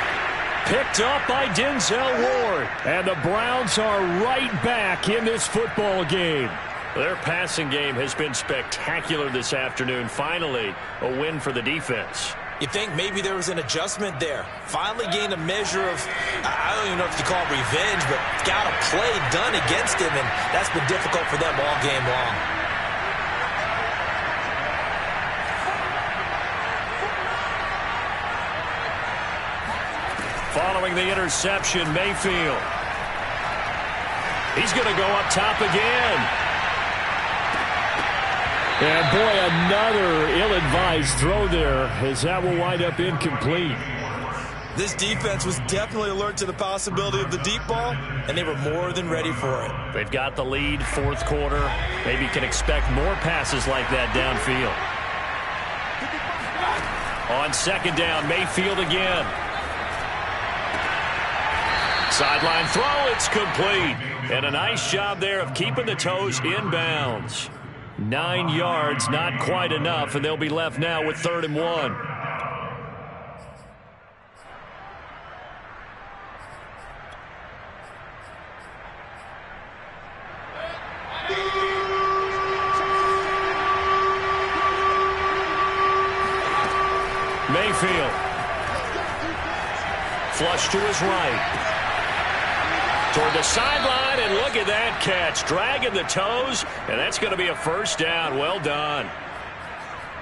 Picked up by Denzel Ward. And the Browns are right back in this football game. Their passing game has been spectacular this afternoon. Finally, a win for the defense. You think maybe there was an adjustment there. Finally gained a measure of, I don't even know if you call it revenge, but got a play done against him, and that's been difficult for them all game long. Following the interception, Mayfield. He's going to go up top again. And boy, another ill-advised throw there as that will wind up incomplete. This defense was definitely alert to the possibility of the deep ball, and they were more than ready for it. They've got the lead, 4th quarter. Maybe can expect more passes like that downfield. On 2nd down, Mayfield again. Sideline throw, it's complete. And a nice job there of keeping the toes in bounds. 9 yards, not quite enough, and they'll be left now with 3rd and 1. Mayfield. Flush to his right. Toward the sideline, and look at that catch. Dragging the toes, and that's going to be a 1st down. Well done.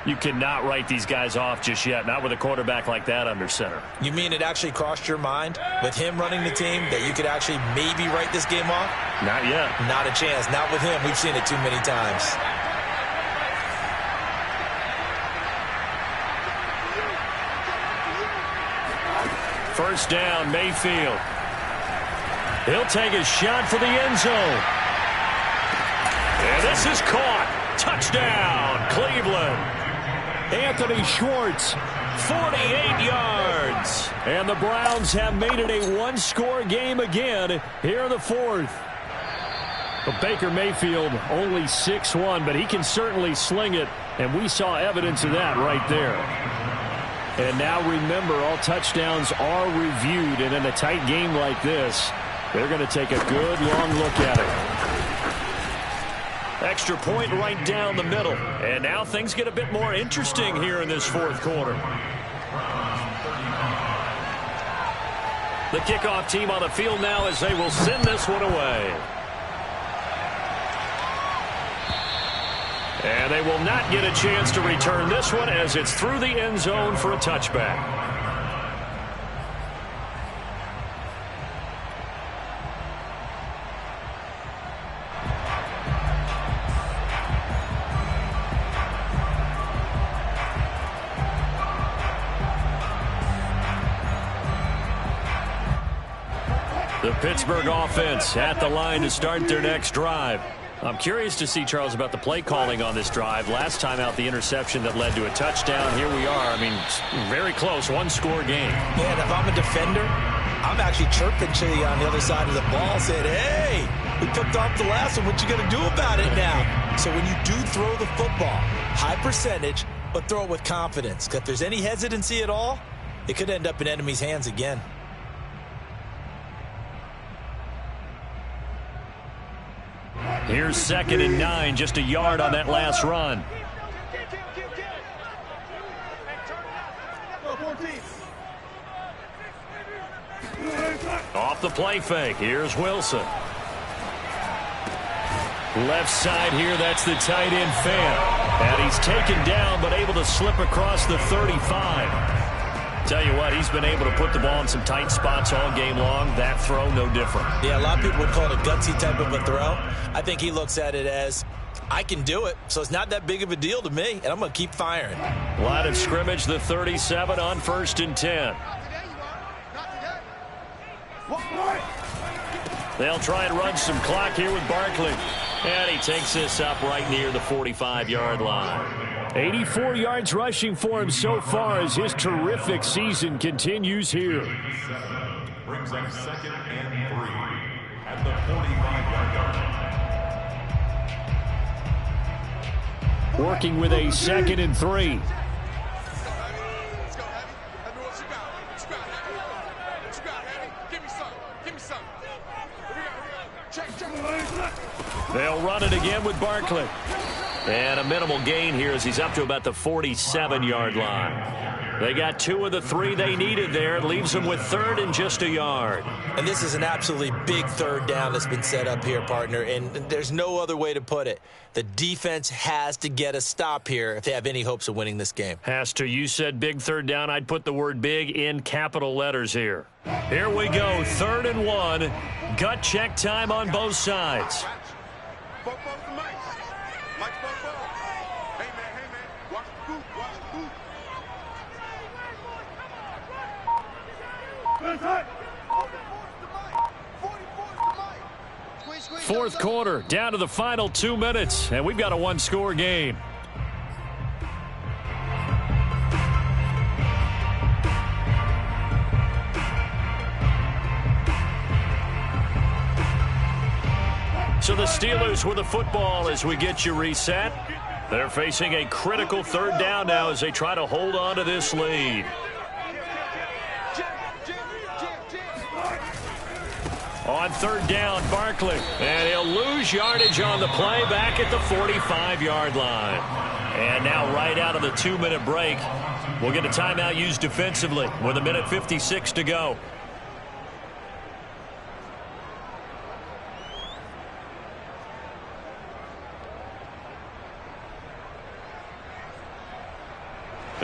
You cannot write these guys off just yet, not with a quarterback like that under center. You mean it actually crossed your mind with him running the team that you could actually maybe write this game off? Not yet. Not a chance. Not with him. We've seen it too many times. First down, Mayfield. He'll take a shot for the end zone. And this is caught. Touchdown, Cleveland. Anthony Schwartz, 48 yards. And the Browns have made it a one-score game again here in the fourth. But Baker Mayfield only 6'1", but he can certainly sling it, and we saw evidence of that right there. And now remember, all touchdowns are reviewed, and in a tight game like this, they're going to take a good long look at it. Extra point right down the middle. And now things get a bit more interesting here in this fourth quarter. The kickoff team on the field now as they will send this one away. And they will not get a chance to return this one as it's through the end zone for a touchback. The Pittsburgh offense at the line to start their next drive. I'm curious to see, Charles, about the play calling on this drive. Last time out, the interception that led to a touchdown. Here we are. I mean, very close, one-score game. Yeah, and if I'm a defender, I'm actually chirping to you on the other side of the ball, saying, hey, we picked off the last one. What you going to do about it now? So when you do throw the football, high percentage, but throw it with confidence. Because if there's any hesitancy at all, it could end up in enemy's hands again. Here's 2nd and 9, just a yard on that last run. Off the play fake. Here's Wilson. Left side here, that's the tight end Fan. And he's taken down, but able to slip across the 35. Tell you what, he's been able to put the ball in some tight spots all game long. That throw, no different. Yeah, a lot of people would call it a gutsy type of a throw. I think he looks at it as, I can do it, so it's not that big of a deal to me, and I'm going to keep firing. Line of scrimmage, the 37 on 1st and 10. They'll try and run some clock here with Barkley. And he takes this up right near the 45-yard line. 84 yards rushing for him so far as his terrific season continues here. Brings up 2nd and 3 at the 45-yard line. Working with a 2nd and 3. They'll run it again with Barkley. And a minimal gain here as he's up to about the 47-yard line. They got 2 of the 3 they needed there. It leaves them with 3rd and just a yard. And this is an absolutely big 3rd down that's been set up here, partner. And there's no other way to put it. The defense has to get a stop here if they have any hopes of winning this game. Has to. You said big 3rd down. I'd put the word big in capital letters here. Here we go. 3rd and 1. Gut check time on both sides. Fourth quarter, down to the final 2 minutes, and we've got a one-score game. So the Steelers with the football as we get you reset. They're facing a critical 3rd down now as they try to hold on to this lead. On 3rd down, Barkley. And he'll lose yardage on the play back at the 45-yard line. And now right out of the 2-minute break, we'll get a timeout used defensively with 1:56 to go.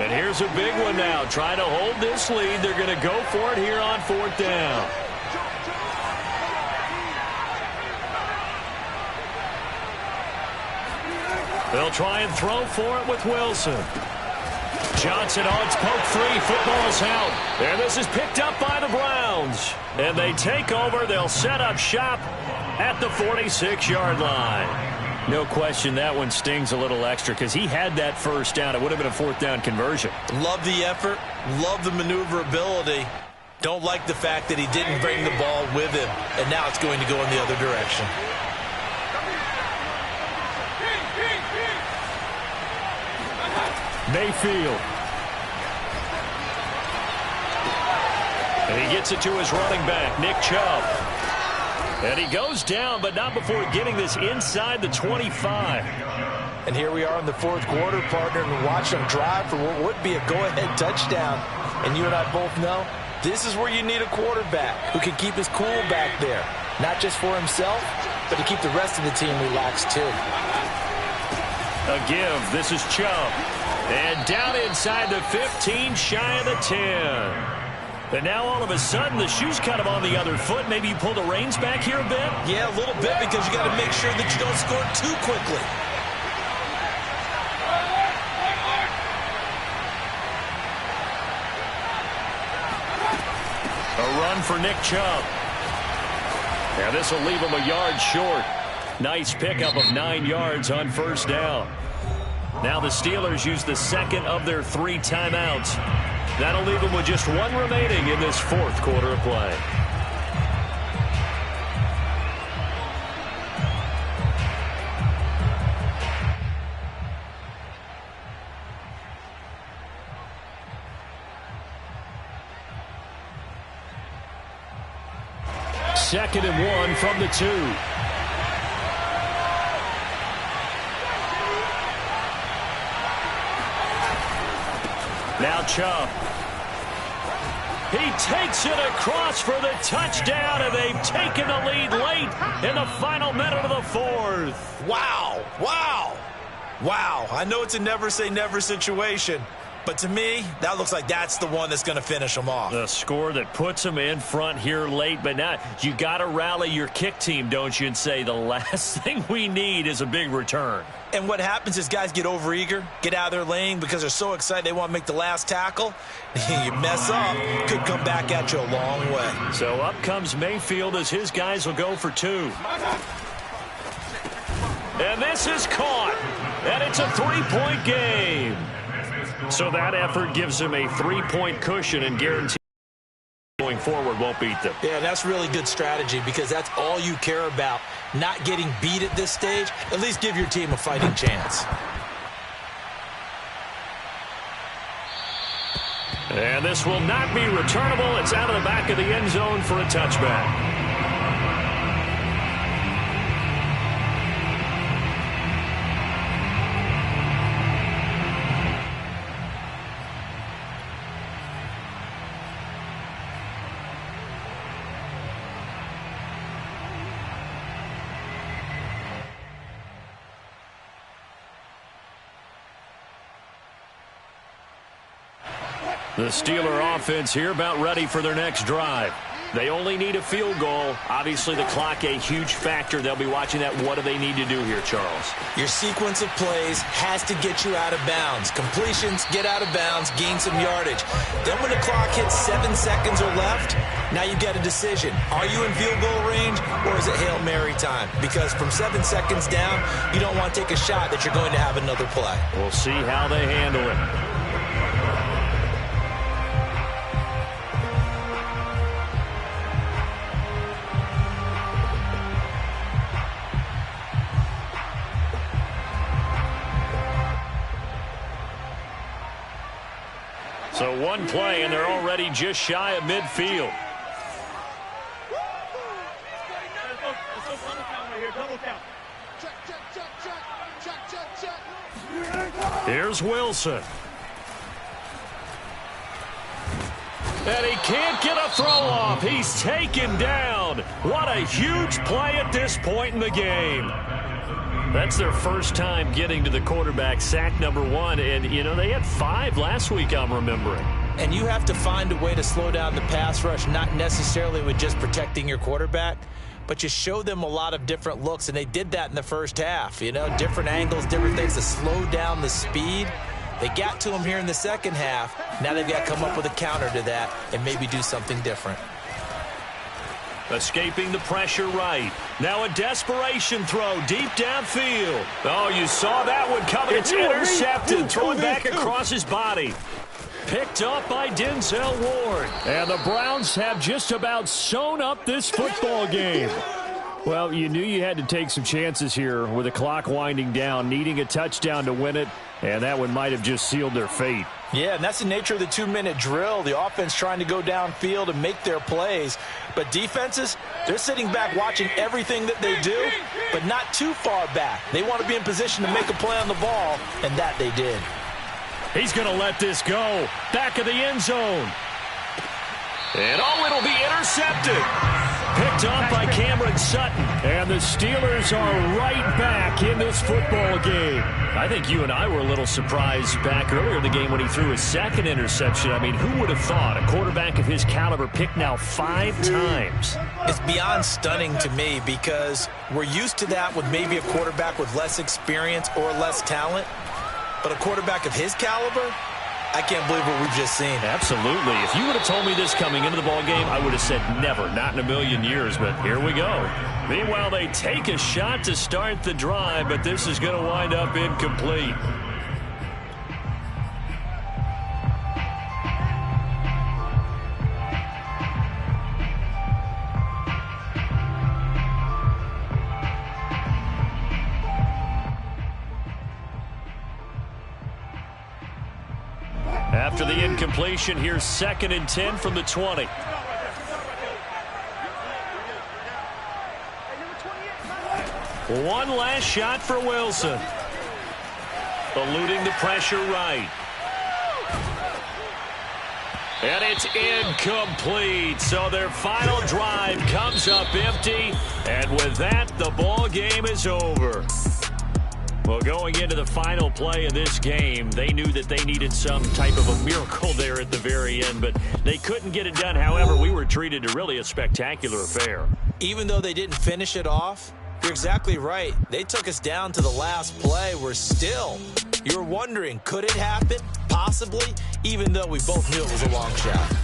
And here's a big one now. Trying to hold this lead. They're going to go for it here on 4th down. They'll try and throw for it with Wilson. Johnson on its poke free. Football's out. And this is picked up by the Browns. And they take over. They'll set up shop at the 46-yard line. No question that one stings a little extra because he had that first down. It would have been a 4th down conversion. Love the effort. Love the maneuverability. Don't like the fact that he didn't bring the ball with him. And now it's going to go in the other direction. Mayfield. And he gets it to his running back, Nick Chubb. And he goes down, but not before getting this inside the 25. And here we are in the 4th quarter, partner, and watch them drive for what would be a go-ahead touchdown. And you and I both know this is where you need a quarterback who can keep his cool back there. Not just for himself, but to keep the rest of the team relaxed too. A give. This is Chubb. And down inside the 15, shy of the 10. And now all of a sudden the shoe's kind of on the other foot. Maybe you pull the reins back here a bit? Yeah, a little bit because you got to make sure that you don't score too quickly. A run for Nick Chubb. And this will leave him a yard short. Nice pickup of 9 yards on 1st down. Now the Steelers use the second of their 3 timeouts. That'll leave them with just 1 remaining in this 4th quarter of play. Second and 1 from the 2. Now Chubb. He takes it across for the touchdown, and they've taken the lead late in the final minute of the 4th. Wow. Wow. Wow. I know it's a never say never situation, but to me, that looks like that's the one that's going to finish them off. The score that puts them in front here late, but now you got to rally your kick team, don't you, and say the last thing we need is a big return. And what happens is guys get overeager, get out of their lane because they're so excited they want to make the last tackle. You mess up, could come back at you a long way. So up comes Mayfield as his guys will go for 2. And this is caught, and it's a 3-point game. So that effort gives him a 3-point cushion and guarantees going forward won't beat them. Yeah, that's really good strategy because that's all you care about. Not getting beat at this stage. At least give your team a fighting chance. And this will not be returnable. It's out of the back of the end zone for a touchback. The Steeler offense here about ready for their next drive. They only need a field goal. Obviously, the clock a huge factor. They'll be watching that. What do they need to do here, Charles? Your sequence of plays has to get you out of bounds. Completions, get out of bounds, gain some yardage. Then when the clock hits 7 seconds or left, now you get a decision. Are you in field goal range or is it Hail Mary time? Because from 7 seconds down, you don't want to take a shot that you're going to have another play. We'll see how they handle it. So 1 play, and they're already just shy of midfield. Here's Wilson. And he can't get a throw off. He's taken down. What a huge play at this point in the game. That's their first time getting to the quarterback, sack number 1. And, you know, they had 5 last week, I'm remembering. And you have to find a way to slow down the pass rush, not necessarily with just protecting your quarterback, but you show them a lot of different looks, and they did that in the first half. You know, different angles, different things to slow down the speed. They got to him here in the second half. Now they've got to come up with a counter to that and maybe do something different. Escaping the pressure right. Now a desperation throw deep downfield. Oh, you saw that one coming. It's intercepted. Throwing back across his body. Picked up by Denzel Ward. And the Browns have just about sewn up this football game. Well, you knew you had to take some chances here with the clock winding down, needing a touchdown to win it, and that one might have just sealed their fate. Yeah, and that's the nature of the 2-minute drill. The offense trying to go downfield and make their plays. But defenses, they're sitting back watching everything that they do, but not too far back. They want to be in position to make a play on the ball, and that they did. He's going to let this go. Back of the end zone. And it'll be intercepted. Picked off by Cameron Sutton. And the Steelers are right back in this football game. I think you and I were a little surprised back earlier in the game when he threw his second interception. I mean, who would have thought a quarterback of his caliber picked now 5 times? It's beyond stunning to me because we're used to that with maybe a quarterback with less experience or less talent. But a quarterback of his caliber, I can't believe what we've just seen. Absolutely. If you would have told me this coming into the ball game, I would have said never, not in a million years, but here we go. Meanwhile, they take a shot to start the drive, but this is going to wind up incomplete. After the incompletion, here's 2nd and 10 from the 20. One last shot for Wilson. Eluding the pressure right. And it's incomplete. So their final drive comes up empty. And with that, the ball game is over. Well, going into the final play of this game, they knew that they needed some type of a miracle there at the very end, but they couldn't get it done. However, we were treated to really a spectacular affair. Even though they didn't finish it off, you're exactly right. They took us down to the last play. We're still, you're wondering, could it happen? Possibly, even though we both knew it was a long shot.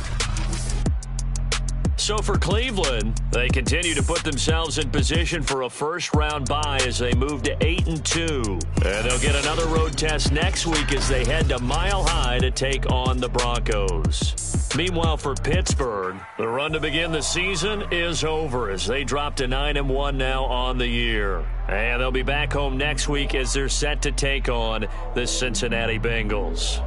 So for Cleveland, they continue to put themselves in position for a first-round bye as they move to 8-2. And they'll get another road test next week as they head to Mile High to take on the Broncos. Meanwhile, for Pittsburgh, the run to begin the season is over as they drop to 9-1 now on the year. And they'll be back home next week as they're set to take on the Cincinnati Bengals.